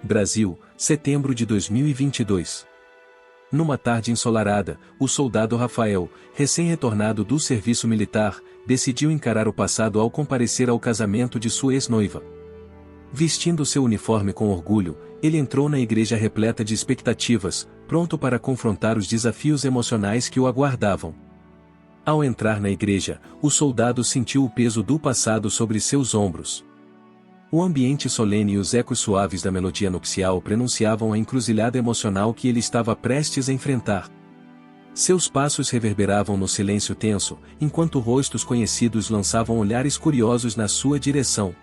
Brasil, setembro de 2022. Numa tarde ensolarada, o soldado Rafael, recém-retornado do serviço militar, decidiu encarar o passado ao comparecer ao casamento de sua ex-noiva. Vestindo seu uniforme com orgulho, ele entrou na igreja repleta de expectativas, pronto para confrontar os desafios emocionais que o aguardavam. Ao entrar na igreja, o soldado sentiu o peso do passado sobre seus ombros. O ambiente solene e os ecos suaves da melodia nupcial prenunciavam a encruzilhada emocional que ele estava prestes a enfrentar. Seus passos reverberavam no silêncio tenso, enquanto rostos conhecidos lançavam olhares curiosos na sua direção.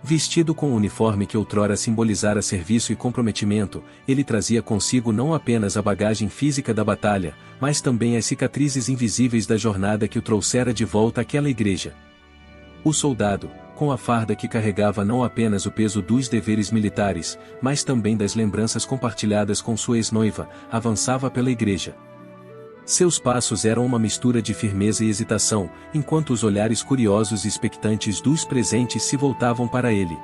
Vestido com o uniforme que outrora simbolizara serviço e comprometimento, ele trazia consigo não apenas a bagagem física da batalha, mas também as cicatrizes invisíveis da jornada que o trouxera de volta àquela igreja. O soldado, com a farda que carregava não apenas o peso dos deveres militares, mas também das lembranças compartilhadas com sua ex-noiva, avançava pela igreja. Seus passos eram uma mistura de firmeza e hesitação, enquanto os olhares curiosos e expectantes dos presentes se voltavam para ele.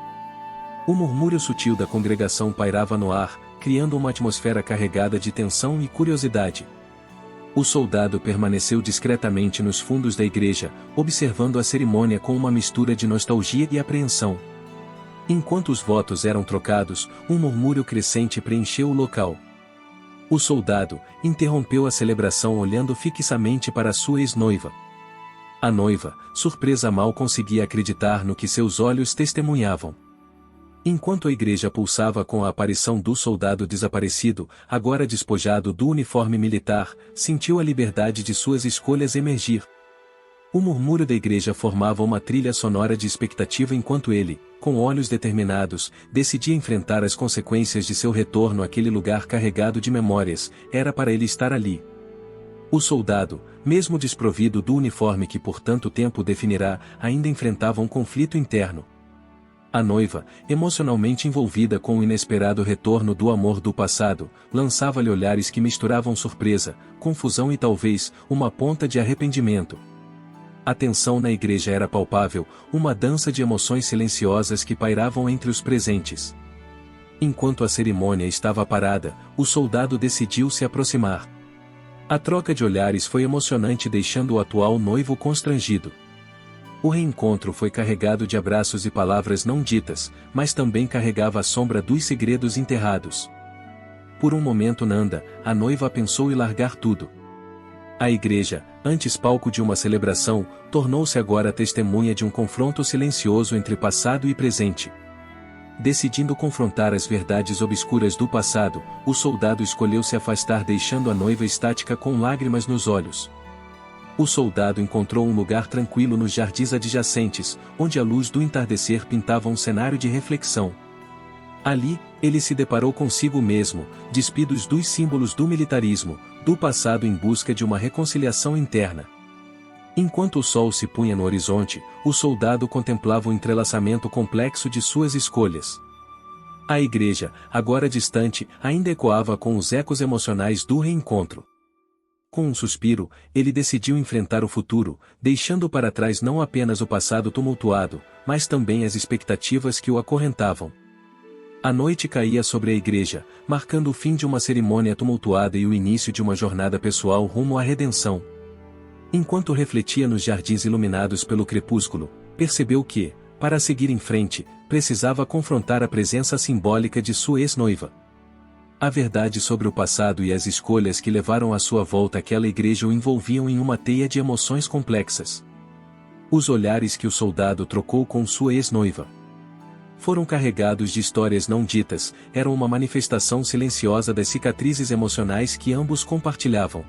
O murmúrio sutil da congregação pairava no ar, criando uma atmosfera carregada de tensão e curiosidade. O soldado permaneceu discretamente nos fundos da igreja, observando a cerimônia com uma mistura de nostalgia e apreensão. Enquanto os votos eram trocados, um murmúrio crescente preencheu o local. O soldado interrompeu a celebração olhando fixamente para sua ex-noiva. A noiva, surpresa, mal conseguia acreditar no que seus olhos testemunhavam. Enquanto a igreja pulsava com a aparição do soldado desaparecido, agora despojado do uniforme militar, sentiu a liberdade de suas escolhas emergir. O murmúrio da igreja formava uma trilha sonora de expectativa enquanto ele, com olhos determinados, decidia enfrentar as consequências de seu retorno àquele lugar carregado de memórias. Era para ele estar ali. O soldado, mesmo desprovido do uniforme que por tanto tempo definirá, ainda enfrentava um conflito interno. A noiva, emocionalmente envolvida com o inesperado retorno do amor do passado, lançava-lhe olhares que misturavam surpresa, confusão e talvez uma ponta de arrependimento. A tensão na igreja era palpável, uma dança de emoções silenciosas que pairavam entre os presentes. Enquanto a cerimônia estava parada, o soldado decidiu se aproximar. A troca de olhares foi emocionante, deixando o atual noivo constrangido. O reencontro foi carregado de abraços e palavras não ditas, mas também carregava a sombra dos segredos enterrados. Por um momento Nanda, a noiva, pensou em largar tudo. A igreja, antes palco de uma celebração, tornou-se agora testemunha de um confronto silencioso entre passado e presente. Decidindo confrontar as verdades obscuras do passado, o soldado escolheu se afastar, deixando a noiva estática com lágrimas nos olhos. O soldado encontrou um lugar tranquilo nos jardins adjacentes, onde a luz do entardecer pintava um cenário de reflexão. Ali, ele se deparou consigo mesmo, despidos dos símbolos do militarismo, do passado, em busca de uma reconciliação interna. Enquanto o sol se punha no horizonte, o soldado contemplava o entrelaçamento complexo de suas escolhas. A igreja, agora distante, ainda ecoava com os ecos emocionais do reencontro. Com um suspiro, ele decidiu enfrentar o futuro, deixando para trás não apenas o passado tumultuado, mas também as expectativas que o acorrentavam. A noite caía sobre a igreja, marcando o fim de uma cerimônia tumultuada e o início de uma jornada pessoal rumo à redenção. Enquanto refletia nos jardins iluminados pelo crepúsculo, percebeu que, para seguir em frente, precisava confrontar a presença simbólica de sua ex-noiva. A verdade sobre o passado e as escolhas que levaram à sua volta àquela igreja o envolviam em uma teia de emoções complexas. Os olhares que o soldado trocou com sua ex-noiva foram carregados de histórias não ditas, eram uma manifestação silenciosa das cicatrizes emocionais que ambos compartilhavam.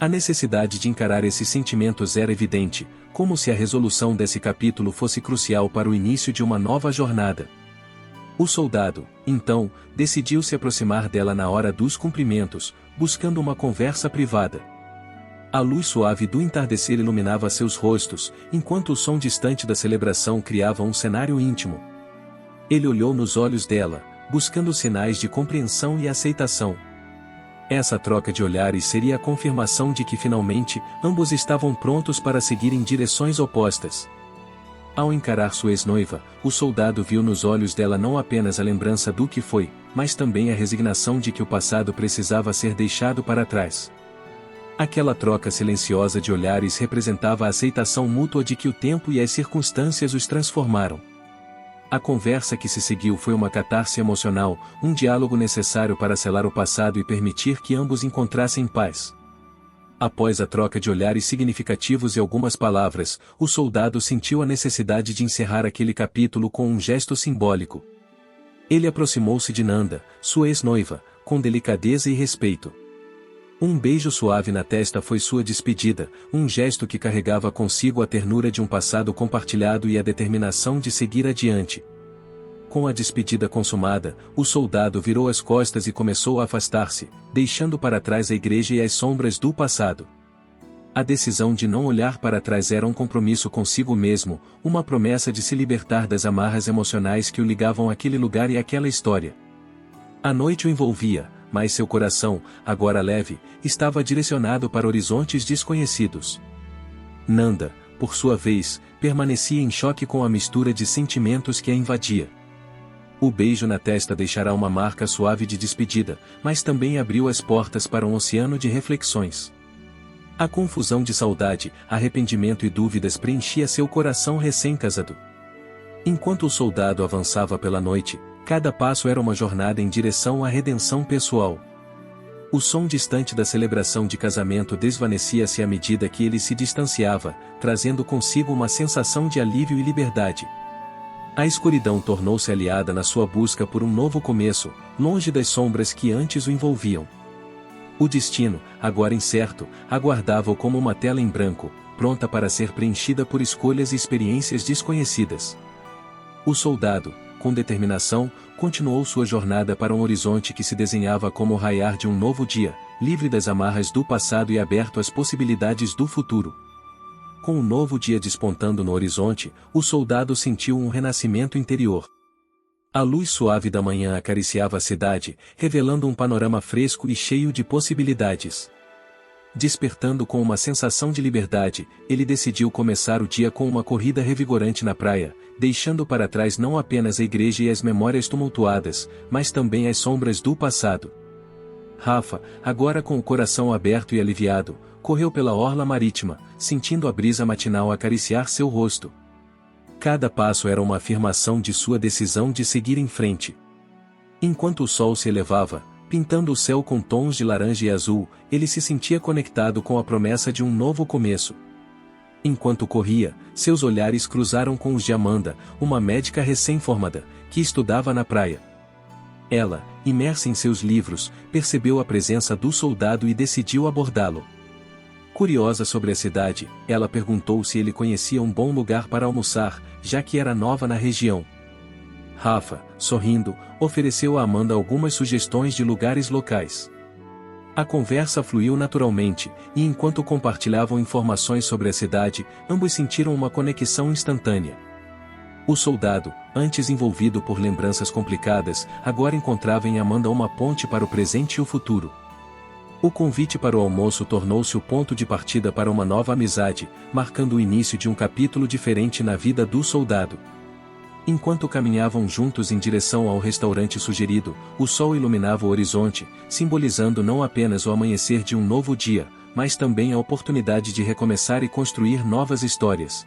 A necessidade de encarar esses sentimentos era evidente, como se a resolução desse capítulo fosse crucial para o início de uma nova jornada. O soldado, então, decidiu se aproximar dela na hora dos cumprimentos, buscando uma conversa privada. A luz suave do entardecer iluminava seus rostos, enquanto o som distante da celebração criava um cenário íntimo. Ele olhou nos olhos dela, buscando sinais de compreensão e aceitação. Essa troca de olhares seria a confirmação de que finalmente, ambos estavam prontos para seguir em direções opostas. Ao encarar sua ex-noiva, o soldado viu nos olhos dela não apenas a lembrança do que foi, mas também a resignação de que o passado precisava ser deixado para trás. Aquela troca silenciosa de olhares representava a aceitação mútua de que o tempo e as circunstâncias os transformaram. A conversa que se seguiu foi uma catarse emocional, um diálogo necessário para selar o passado e permitir que ambos encontrassem paz. Após a troca de olhares significativos e algumas palavras, o soldado sentiu a necessidade de encerrar aquele capítulo com um gesto simbólico. Ele aproximou-se de Nanda, sua ex-noiva, com delicadeza e respeito. Um beijo suave na testa foi sua despedida, um gesto que carregava consigo a ternura de um passado compartilhado e a determinação de seguir adiante. Com a despedida consumada, o soldado virou as costas e começou a afastar-se, deixando para trás a igreja e as sombras do passado. A decisão de não olhar para trás era um compromisso consigo mesmo, uma promessa de se libertar das amarras emocionais que o ligavam àquele lugar e àquela história. A noite o envolvia, mas seu coração, agora leve, estava direcionado para horizontes desconhecidos. Nanda, por sua vez, permanecia em choque com a mistura de sentimentos que a invadia. O beijo na testa deixará uma marca suave de despedida, mas também abriu as portas para um oceano de reflexões. A confusão de saudade, arrependimento e dúvidas preenchia seu coração recém-casado. Enquanto o soldado avançava pela noite, cada passo era uma jornada em direção à redenção pessoal. O som distante da celebração de casamento desvanecia-se à medida que ele se distanciava, trazendo consigo uma sensação de alívio e liberdade. A escuridão tornou-se aliada na sua busca por um novo começo, longe das sombras que antes o envolviam. O destino, agora incerto, aguardava-o como uma tela em branco, pronta para ser preenchida por escolhas e experiências desconhecidas. O soldado, com determinação, continuou sua jornada para um horizonte que se desenhava como o raiar de um novo dia, livre das amarras do passado e aberto às possibilidades do futuro. Com um novo dia despontando no horizonte, o soldado sentiu um renascimento interior. A luz suave da manhã acariciava a cidade, revelando um panorama fresco e cheio de possibilidades. Despertando com uma sensação de liberdade, ele decidiu começar o dia com uma corrida revigorante na praia, deixando para trás não apenas a igreja e as memórias tumultuadas, mas também as sombras do passado. Rafa, agora com o coração aberto e aliviado, correu pela orla marítima, sentindo a brisa matinal acariciar seu rosto. Cada passo era uma afirmação de sua decisão de seguir em frente. Enquanto o sol se elevava, pintando o céu com tons de laranja e azul, ele se sentia conectado com a promessa de um novo começo. Enquanto corria, seus olhares cruzaram com os de Amanda, uma médica recém-formada, que estudava na praia. Ela, imersa em seus livros, percebeu a presença do soldado e decidiu abordá-lo. Curiosa sobre a cidade, ela perguntou se ele conhecia um bom lugar para almoçar, já que era nova na região. Rafa, sorrindo, ofereceu a Amanda algumas sugestões de lugares locais. A conversa fluiu naturalmente, e enquanto compartilhavam informações sobre a cidade, ambos sentiram uma conexão instantânea. O soldado, antes envolvido por lembranças complicadas, agora encontrava em Amanda uma ponte para o presente e o futuro. O convite para o almoço tornou-se o ponto de partida para uma nova amizade, marcando o início de um capítulo diferente na vida do soldado. Enquanto caminhavam juntos em direção ao restaurante sugerido, o sol iluminava o horizonte, simbolizando não apenas o amanhecer de um novo dia, mas também a oportunidade de recomeçar e construir novas histórias.